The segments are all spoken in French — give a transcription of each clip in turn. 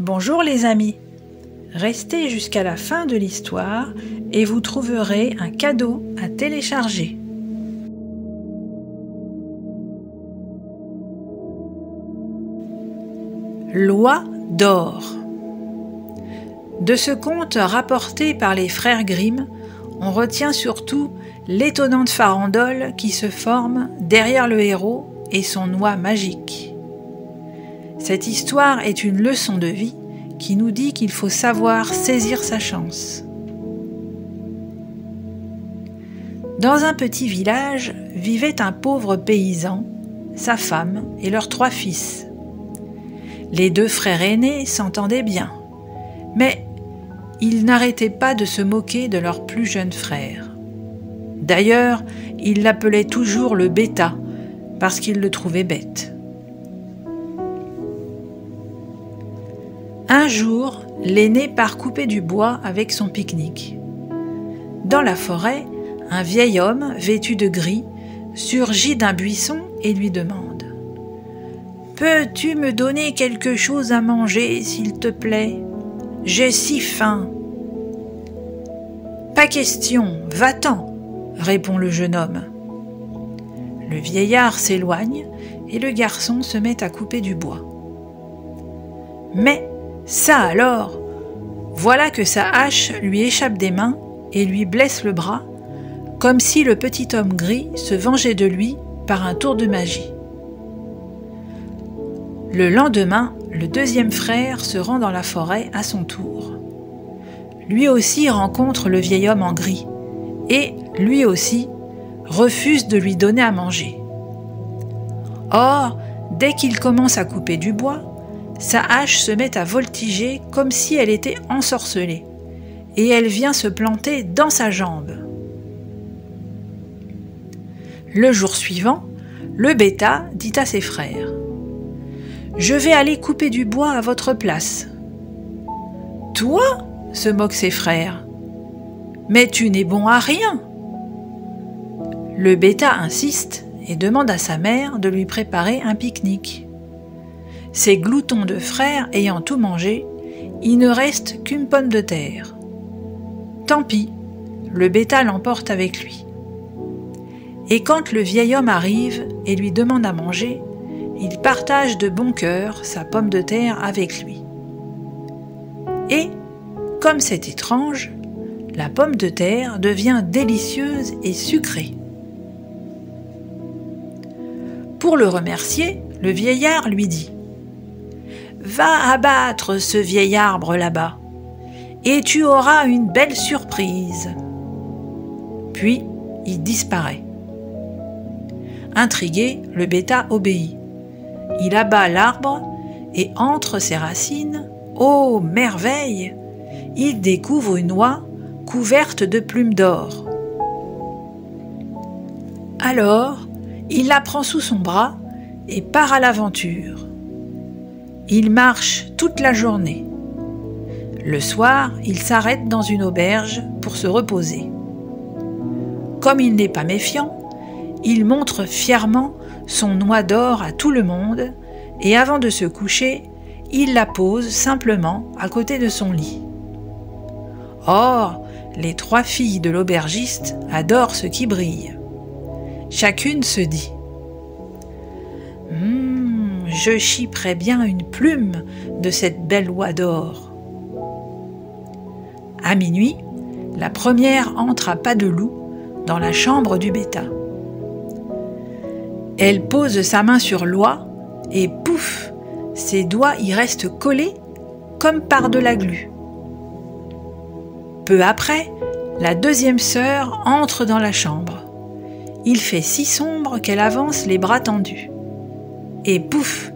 Bonjour les amis, restez jusqu'à la fin de l'histoire et vous trouverez un cadeau à télécharger. Loi d'or. De ce conte rapporté par les frères Grimm, on retient surtout l'étonnante farandole qui se forme derrière le héros et son noix magique. Cette histoire est une leçon de vie qui nous dit qu'il faut savoir saisir sa chance. Dans un petit village vivait un pauvre paysan, sa femme et leurs 3 fils. Les 2 frères aînés s'entendaient bien, mais ils n'arrêtaient pas de se moquer de leur plus jeune frère. D'ailleurs, ils l'appelaient toujours le bêta, parce qu'ils le trouvaient bête. Un jour, l'aîné part couper du bois avec son pique-nique. Dans la forêt, un vieil homme, vêtu de gris, surgit d'un buisson et lui demande « Peux-tu me donner quelque chose à manger, s'il te plaît ? J'ai si faim !»« Pas question, va-t'en !» répond le jeune homme. Le vieillard s'éloigne et le garçon se met à couper du bois. Mais ça alors, voilà que sa hache lui échappe des mains et lui blesse le bras, comme si le petit homme gris se vengeait de lui par un tour de magie. Le lendemain, le 2e frère se rend dans la forêt à son tour. Lui aussi rencontre le vieil homme en gris et, lui aussi, refuse de lui donner à manger. Or, dès qu'il commence à couper du bois, sa hache se met à voltiger comme si elle était ensorcelée, et elle vient se planter dans sa jambe. Le jour suivant, le bêta dit à ses frères « Je vais aller couper du bois à votre place. »« Toi ?» se moquent ses frères. « Mais tu n'es bon à rien !» Le bêta insiste et demande à sa mère de lui préparer un pique-nique. Ces gloutons de frères ayant tout mangé, il ne reste qu'une pomme de terre. Tant pis, le bêta l'emporte avec lui. Et quand le vieil homme arrive et lui demande à manger, il partage de bon cœur sa pomme de terre avec lui. Et, comme c'est étrange, la pomme de terre devient délicieuse et sucrée. Pour le remercier, le vieillard lui dit « Va abattre ce vieil arbre là-bas, et tu auras une belle surprise. » Puis, il disparaît. Intrigué, le bêta obéit. Il abat l'arbre et entre ses racines, ô merveille, il découvre une noix couverte de plumes d'or. Alors, il la prend sous son bras et part à l'aventure. Il marche toute la journée. Le soir, il s'arrête dans une auberge pour se reposer. Comme il n'est pas méfiant, il montre fièrement son noix d'or à tout le monde et avant de se coucher, il la pose simplement à côté de son lit. Or, les 3 filles de l'aubergiste adorent ce qui brille. Chacune se dit « Je chipperais bien une plume de cette belle oie d'or. » À minuit, la première entre à pas de loup dans la chambre du bêta. Elle pose sa main sur l'oie et pouf, ses doigts y restent collés comme par de la glu. Peu après, la 2e sœur entre dans la chambre. Il fait si sombre qu'elle avance les bras tendus. Et pouf,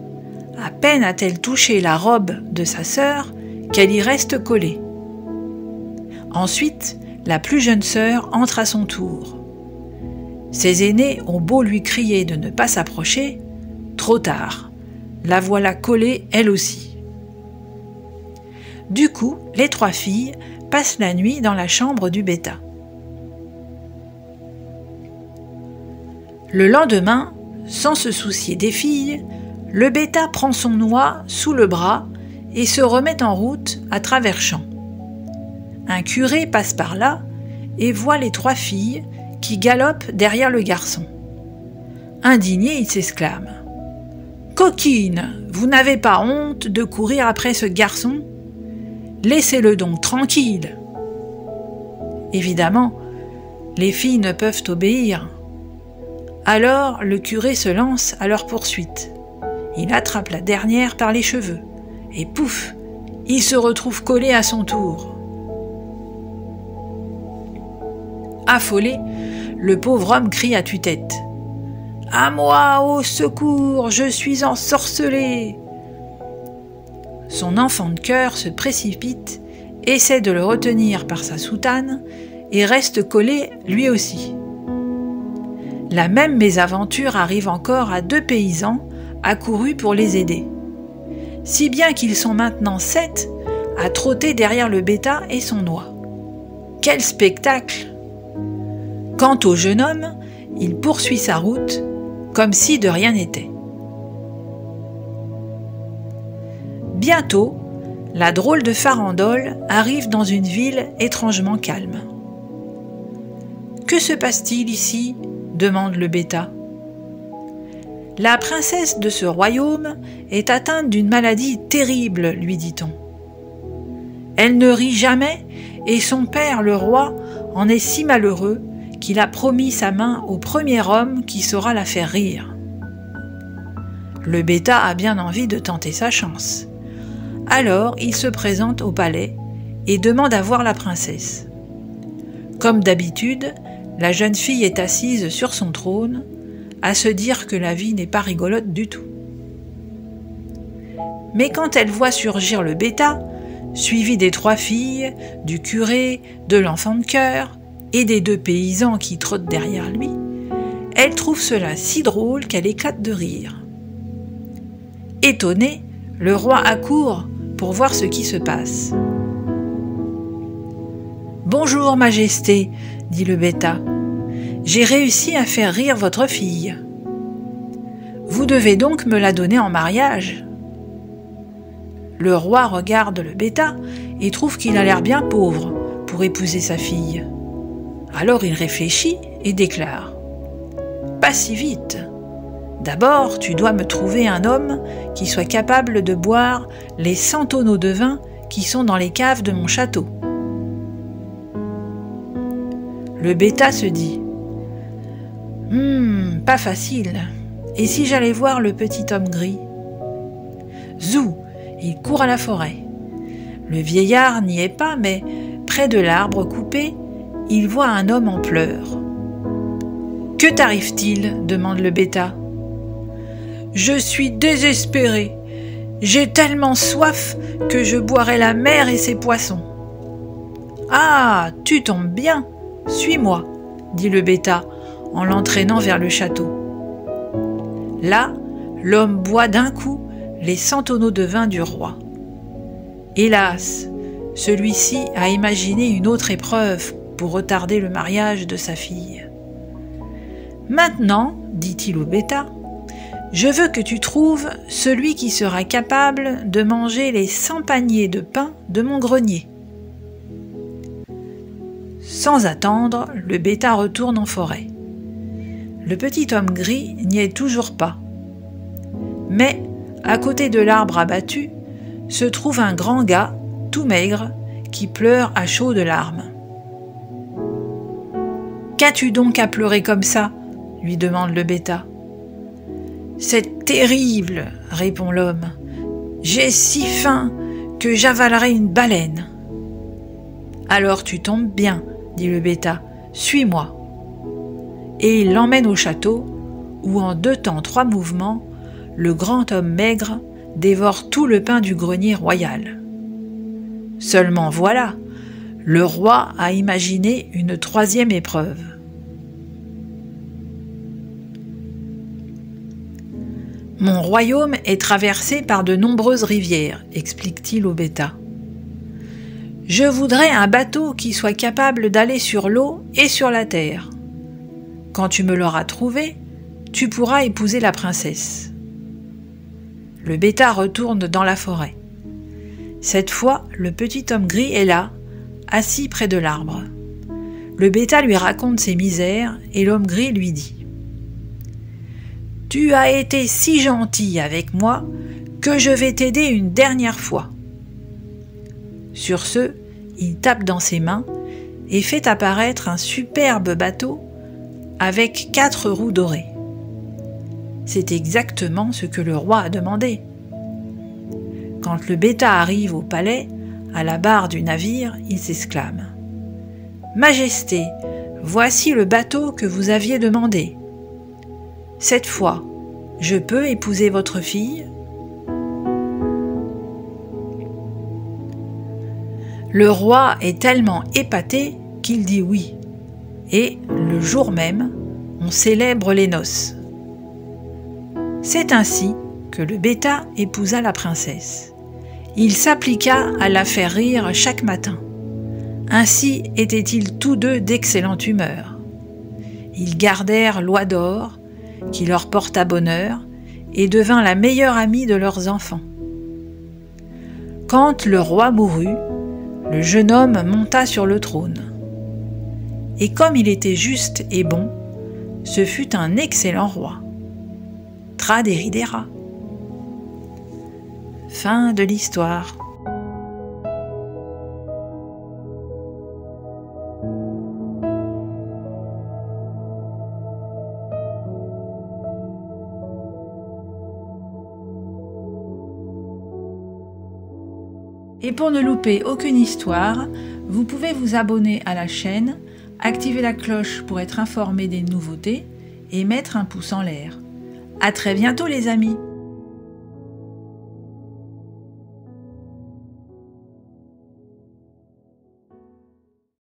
à peine a-t-elle touché la robe de sa sœur qu'elle y reste collée. Ensuite, la plus jeune sœur entre à son tour. Ses aînés ont beau lui crier de ne pas s'approcher, trop tard, la voilà collée elle aussi. Du coup, les 3 filles passent la nuit dans la chambre du bêta. Le lendemain, sans se soucier des filles, le bêta prend son noix sous le bras et se remet en route à travers champs. Un curé passe par là et voit les 3 filles qui galopent derrière le garçon. Indigné, il s'exclame « Coquine, vous n'avez pas honte de courir après ce garçon? Laissez-le donc tranquille !» Évidemment, les filles ne peuvent obéir. Alors le curé se lance à leur poursuite. Il attrape la dernière par les cheveux et pouf, il se retrouve collé à son tour. Affolé, le pauvre homme crie à tue-tête « À moi, au secours, je suis ensorcelé !» Son enfant de cœur se précipite, essaie de le retenir par sa soutane et reste collé lui aussi. La même mésaventure arrive encore à 2 paysans accourus pour les aider, si bien qu'ils sont maintenant 7 à trotter derrière le bêta et son oie. Quel spectacle! Quant au jeune homme, il poursuit sa route comme si de rien n'était. Bientôt, la drôle de farandole arrive dans une ville étrangement calme. « Que se passe-t-il ici ?» demande le bêta. « La princesse de ce royaume est atteinte d'une maladie terrible, lui dit-on. Elle ne rit jamais et son père, le roi, en est si malheureux qu'il a promis sa main au premier homme qui saura la faire rire. » Le bêta a bien envie de tenter sa chance. Alors il se présente au palais et demande à voir la princesse. Comme d'habitude, la jeune fille est assise sur son trône, à se dire que la vie n'est pas rigolote du tout. Mais quand elle voit surgir le bêta, suivi des 3 filles, du curé, de l'enfant de cœur et des 2 paysans qui trottent derrière lui, elle trouve cela si drôle qu'elle éclate de rire. Étonné, le roi accourt pour voir ce qui se passe. « Bonjour, Majesté, » dit le bêta. « J'ai réussi à faire rire votre fille. Vous devez donc me la donner en mariage. » Le roi regarde le bêta et trouve qu'il a l'air bien pauvre pour épouser sa fille. Alors il réfléchit et déclare « Pas si vite. D'abord, tu dois me trouver un homme qui soit capable de boire les 100 tonneaux de vin qui sont dans les caves de mon château. » Le bêta se dit « Pas facile. Et si j'allais voir le petit homme gris ?» Zou, il court à la forêt. Le vieillard n'y est pas, mais près de l'arbre coupé, il voit un homme en pleurs. « Que t'arrive-t-il » demande le bêta. « Je suis désespéré. J'ai tellement soif que je boirais la mer et ses poissons. »« Ah, tu tombes bien. Suis-moi, » dit le bêta en l'entraînant vers le château. Là, l'homme boit d'un coup les 100 tonneaux de vin du roi. Hélas, celui-ci a imaginé une autre épreuve pour retarder le mariage de sa fille. « Maintenant, dit-il au bêta, je veux que tu trouves celui qui sera capable de manger les 100 paniers de pain de mon grenier. » Sans attendre, le bêta retourne en forêt. Le petit homme gris n'y est toujours pas. Mais, à côté de l'arbre abattu, se trouve un grand gars, tout maigre, qui pleure à chaudes larmes. « Qu'as-tu donc à pleurer comme ça ?» lui demande le bêta. « C'est terrible, » répond l'homme. « J'ai si faim que j'avalerai une baleine. »« Alors tu tombes bien, » dit le bêta. « Suis-moi. » Et il l'emmène au château, où en 2 temps 3 mouvements, le grand homme maigre dévore tout le pain du grenier royal. Seulement voilà, le roi a imaginé une 3e épreuve. « Mon royaume est traversé par de nombreuses rivières, » explique-t-il au bêta. « Je voudrais un bateau qui soit capable d'aller sur l'eau et sur la terre. Quand tu me l'auras trouvé, tu pourras épouser la princesse. » Le bêta retourne dans la forêt. Cette fois, le petit homme gris est là, assis près de l'arbre. Le bêta lui raconte ses misères et l'homme gris lui dit « Tu as été si gentil avec moi que je vais t'aider une dernière fois. » Sur ce, il tape dans ses mains et fait apparaître un superbe bateau avec 4 roues dorées. C'est exactement ce que le roi a demandé. Quand le bêta arrive au palais, à la barre du navire, il s'exclame « Majesté, voici le bateau que vous aviez demandé. Cette fois, je peux épouser votre fille ?» Le roi est tellement épaté qu'il dit oui, et le jour même, on célèbre les noces. C'est ainsi que le bêta épousa la princesse. Il s'appliqua à la faire rire chaque matin. Ainsi étaient-ils tous deux d'excellente humeur. Ils gardèrent l'oie d'or, qui leur porta bonheur, et devint la meilleure amie de leurs enfants. Quand le roi mourut, le jeune homme monta sur le trône. Et comme il était juste et bon, ce fut un excellent roi. Traderidera. Fin de l'histoire. Et pour ne louper aucune histoire, vous pouvez vous abonner à la chaîne, activer la cloche pour être informé des nouveautés et mettre un pouce en l'air. À très bientôt les amis!